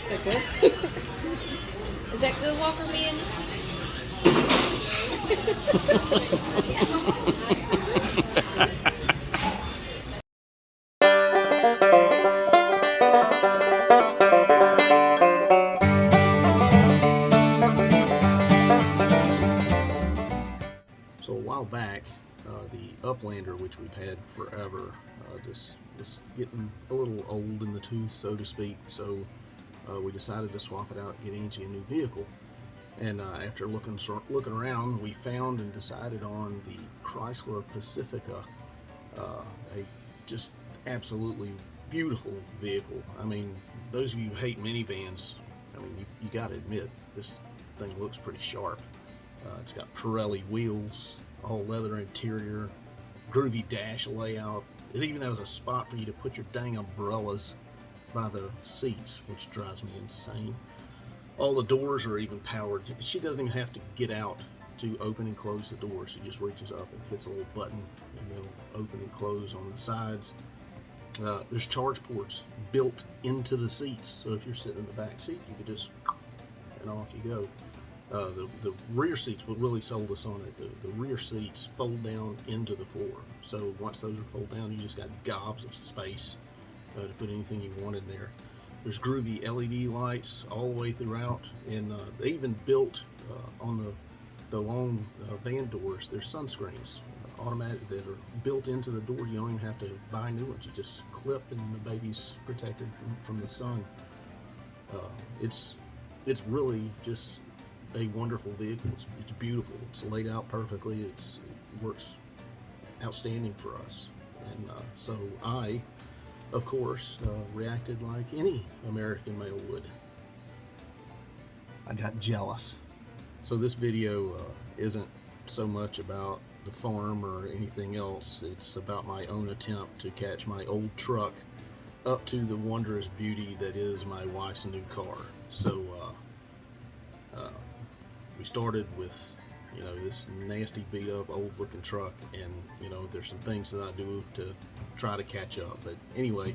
Is that good? Is that good, Walker Man? So a while back, the Uplander, which we've had forever, just was getting a little old in the tooth, so to speak. So we decided to swap it out and get Angie a new vehicle. And after looking around, we found and decided on the Chrysler Pacifica, a just absolutely beautiful vehicle. I mean, those of you who hate minivans, I mean, you got to admit, this thing looks pretty sharp. It's got Pirelli wheels, all leather interior, groovy dash layout. It even has a spot for you to put your dang umbrellas by the seats, which drives me insane. All the doors are even powered. She doesn't even have to get out to open and close the door. She just reaches up and hits a little button and they'll open and close on the sides. There's charge ports built into the seats, so if you're sitting in the back seat, you could just, and off you go. The rear seats, what really sold us on it, the rear seats fold down into the floor. So once those are folded down, you just got gobs of space to put anything you want in there. There's groovy LED lights all the way throughout, and they even built on the long van doors, there's sunscreens, automatic, that are built into the door. You don't even have to buy new ones. You just clip and the baby's protected from the sun. It's really just a wonderful vehicle. It's beautiful. It's laid out perfectly. It works outstanding for us. And so I, of course, reacted like any American male would. I got jealous. So this video isn't so much about the farm or anything else. It's about my own attempt to catch my old truck up to the wondrous beauty that is my wife's new car. So we started with, you know, this nasty beat up old looking truck, and you know, there's some things that I do to try to catch up. But anyway,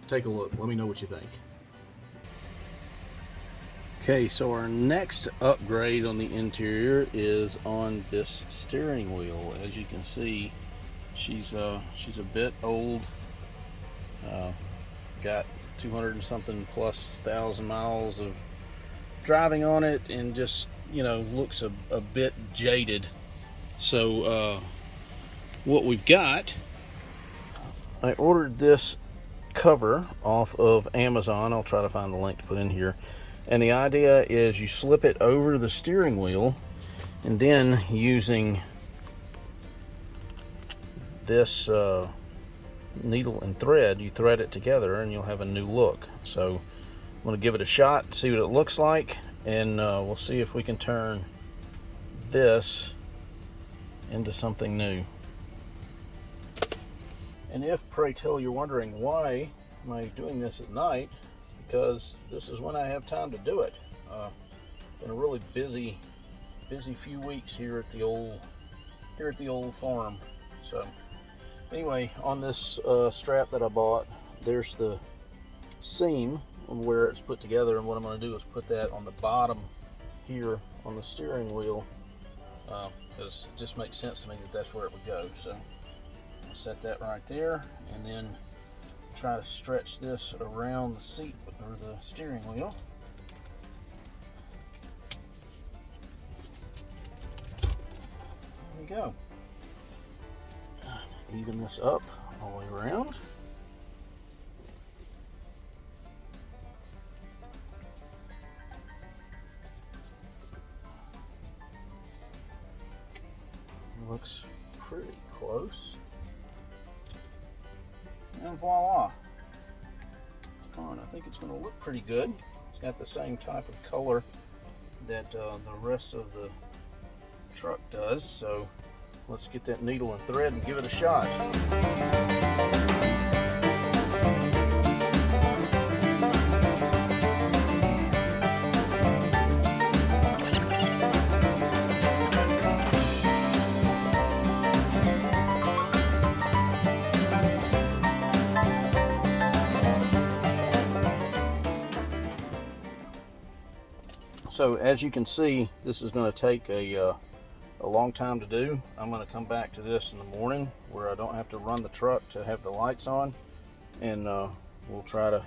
take a look, let me know what you think. Okay, so our next upgrade on the interior is on this steering wheel. As you can see, she's a bit old, got 200 and something plus thousand miles of driving on it, and just, you know, looks a bit jaded. So what we've got, I ordered this cover off of Amazon. I'll try to find the link to put in here. And the idea is you slip it over the steering wheel, and then using this needle and thread, you thread it together and you'll have a new look. So I'm going to give it a shot, see what it looks like, and we'll see if we can turn this into something new. And if, pray tell, you're wondering why am I doing this at night, because this is when I have time to do it. Been a really busy few weeks here at the old farm. So anyway, on this strap that I bought, there's the seam where it's put together, and what I'm going to do is put that on the bottom here on the steering wheel, because it just makes sense to me that that's where it would go. So I'll set that right there, and then try to stretch this around the seat or the steering wheel. There we go. Even this up all the way around. Looks pretty close. And voila, it's on. I think it's going to look pretty good. It's got the same type of color that the rest of the truck does. So let's get that needle and thread and give it a shot. So as you can see, this is going to take a long time to do. I'm going to come back to this in the morning where I don't have to run the truck to have the lights on, and we'll try to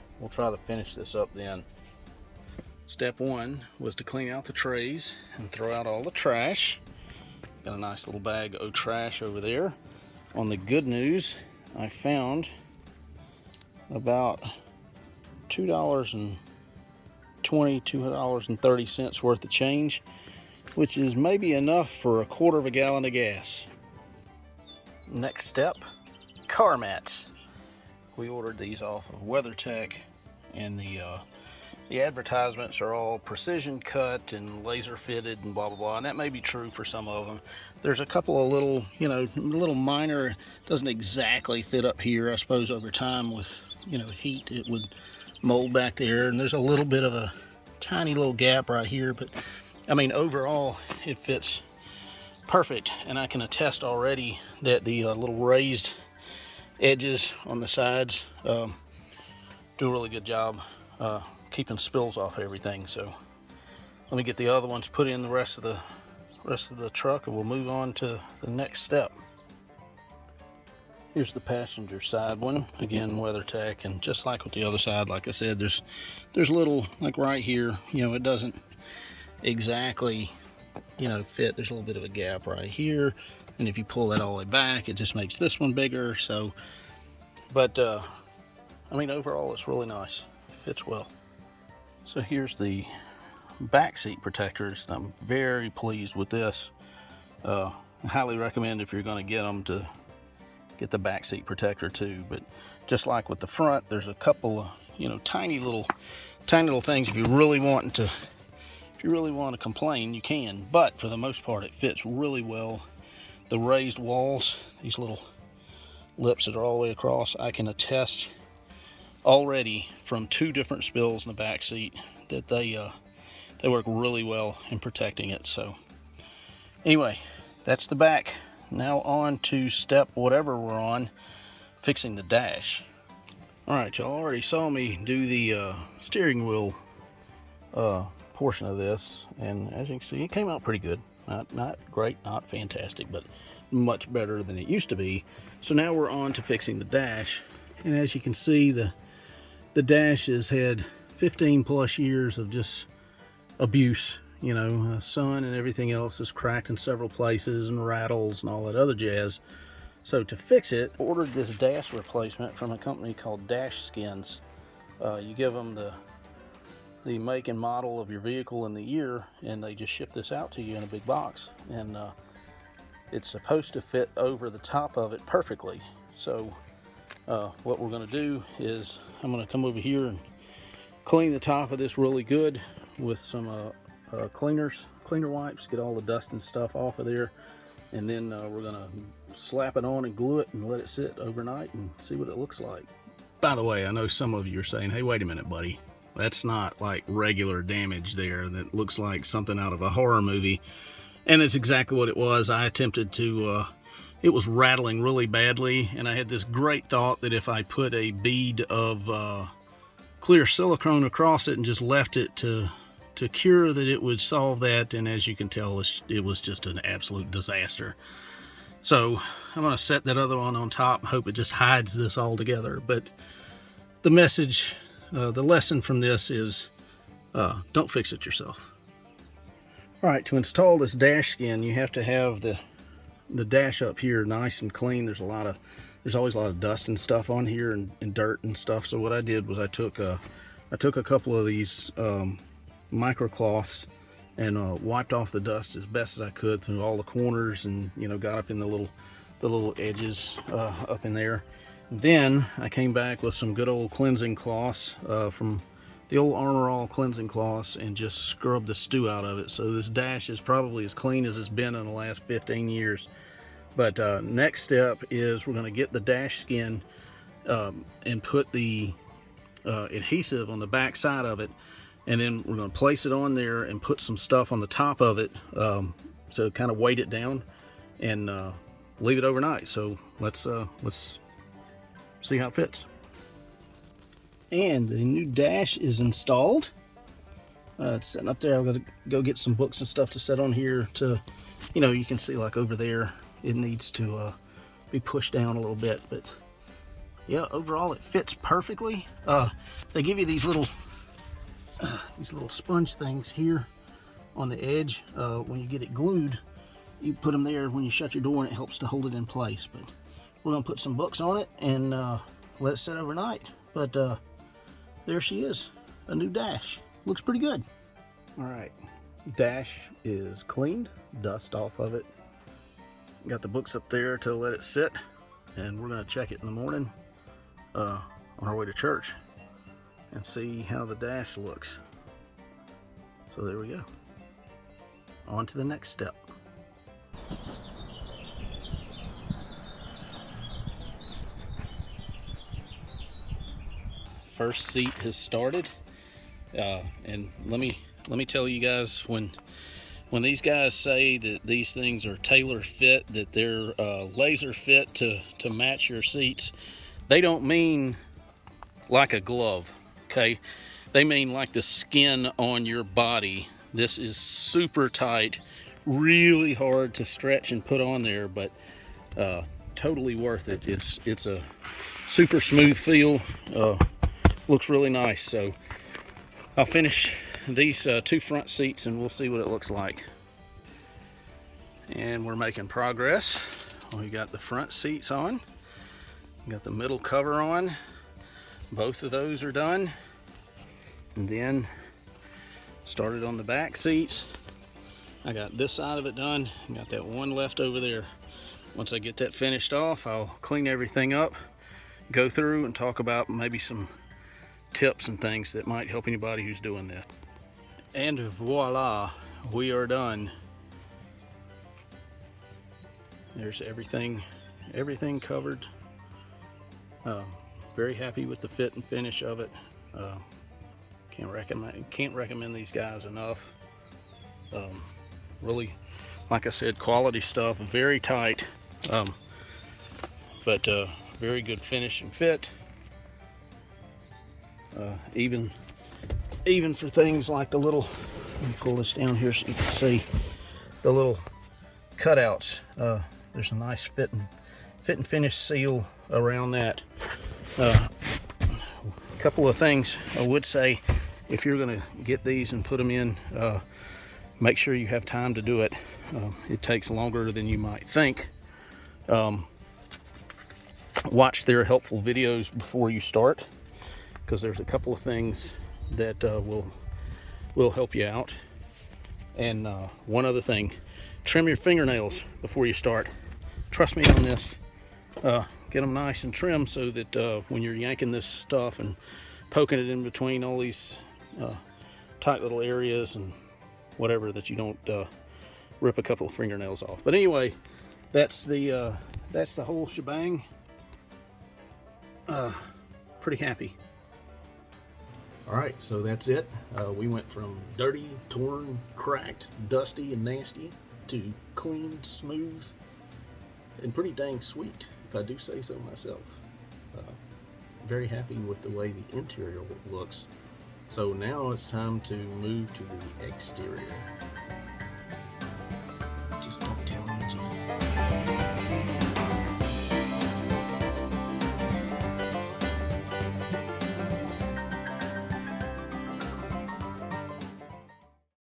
finish this up then. Step one was to clean out the trays and throw out all the trash. Got a nice little bag of trash over there. On the good news, I found about $2.30 worth of change, which is maybe enough for a quarter of a gallon of gas. Next step, car mats. We ordered these off of WeatherTech, and the advertisements are all precision cut and laser fitted and blah blah blah, and that may be true for some of them. There's a couple of little, little minor, doesn't exactly fit up here. I suppose over time with, heat, it would mold back there, and there's a little bit of a tiny little gap right here, but I mean overall it fits perfect, and I can attest already that the little raised edges on the sides do a really good job keeping spills off everything. So let me get the other ones put in the rest of the truck, and we'll move on to the next step. Here's the passenger side one, again WeatherTech, and just like with the other side, like I said, there's little, like right here, it doesn't exactly fit. There's a little bit of a gap right here, and if you pull that all the way back, it just makes this one bigger. So but I mean overall it's really nice, it fits well. So here's the back seat protectors. I'm very pleased with this. I highly recommend, if you're going to get them, to get the back seat protector too. But just like with the front, there's a couple of tiny little things. If you really want to complain, you can, but for the most part it fits really well. The raised walls, these little lips that are all the way across, I can attest already from 2 different spills in the back seat that they work really well in protecting it. So anyway, that's the back. Now on to step whatever we're on, fixing the dash. All right, y'all already saw me do the steering wheel portion of this, and as you can see, it came out pretty good. Not great, not fantastic, but much better than it used to be. So now we're on to fixing the dash, and as you can see, the dash has had 15 plus years of just abuse. Sun and everything else is cracked in several places and rattles and all that other jazz. So to fix it, ordered this dash replacement from a company called Dashskins. You give them the make and model of your vehicle and the year, and they just ship this out to you in a big box, and it's supposed to fit over the top of it perfectly. So what we're going to do is I'm going to come over here and clean the top of this really good with some cleaner wipes, get all the dust and stuff off of there, and then we're going to slap it on and glue it and let it sit overnight and see what it looks like. By the way, I know some of you are saying, hey, wait a minute, buddy, that's not like regular damage there. That looks like something out of a horror movie. And it's exactly what it was. I attempted to it was rattling really badly, and I had this great thought that if I put a bead of clear silicone across it and just left it to cure, that it would solve that. And as you can tell, it was just an absolute disaster. So I'm going to set that other one on top and hope it just hides this all together. But the message, the lesson from this is don't fix it yourself. All right, to install this dash skin, you have to have the dash up here nice and clean. There's always a lot of dust and stuff on here, and dirt and stuff. So what I did was I took a couple of these microcloths and wiped off the dust as best as I could through all the corners, and got up in the little edges up in there. And then I came back with some good old cleansing cloths from the old Armor All cleansing cloths, and just scrubbed the stew out of it. So this dash is probably as clean as it's been in the last 15 years. But next step is we're going to get the dash skin and put the adhesive on the back side of it, and then we're going to place it on there and put some stuff on the top of it, so kind of weight it down and leave it overnight. So let's see how it fits. And the new dash is installed. It's sitting up there. I'm gonna go get some books and stuff to set on here to, you know, you can see like over there, it needs to be pushed down a little bit, but yeah, overall it fits perfectly. They give you these little sponge things here on the edge. When you get it glued, you put them there when you shut your door and it helps to hold it in place. But we're gonna put some books on it and let it sit overnight. But there she is, a new Dash. Looks pretty good. All right, Dash is cleaned, dust off of it. Got the books up there to let it sit, and we're gonna check it in the morning on our way to church and see how the Dash looks. So there we go. On to the next step. First seat has started, and let me tell you guys, when these guys say that these things are tailor fit, that they're laser fit to match your seats, they don't mean like a glove, okay? They mean like the skin on your body. This is super tight, really hard to stretch and put on there, but totally worth it. It's a super smooth feel. Looks really nice. So I'll finish these two front seats and we'll see what it looks like. And we're making progress. We got the front seats on, got the middle cover on. Both of those are done. And then started on the back seats. I got this side of it done. I got that one left over there. Once I get that finished off, I'll clean everything up, go through and talk about maybe some tips and things that might help anybody who's doing that. And voila, we are done. There's everything covered. Very happy with the fit and finish of it. Can't recommend these guys enough. Really, like I said, quality stuff, very tight, but very good finish and fit. Even for things like the little, let me pull this down here so you can see the little cutouts. There's a nice fit and finish seal around that. A couple of things I would say, if you're going to get these and put them in, make sure you have time to do it. It takes longer than you might think. Watch their helpful videos before you start, because there's a couple of things that will help you out. And one other thing, trim your fingernails before you start. Trust me on this. Get them nice and trim so that when you're yanking this stuff and poking it in between all these tight little areas and whatever, that you don't rip a couple of fingernails off. But anyway, that's the whole shebang. Pretty happy. All right, so that's it. We went from dirty, torn, cracked, dusty, and nasty to clean, smooth, and pretty dang sweet, if I do say so myself. Very happy with the way the interior looks. So now it's time to move to the exterior.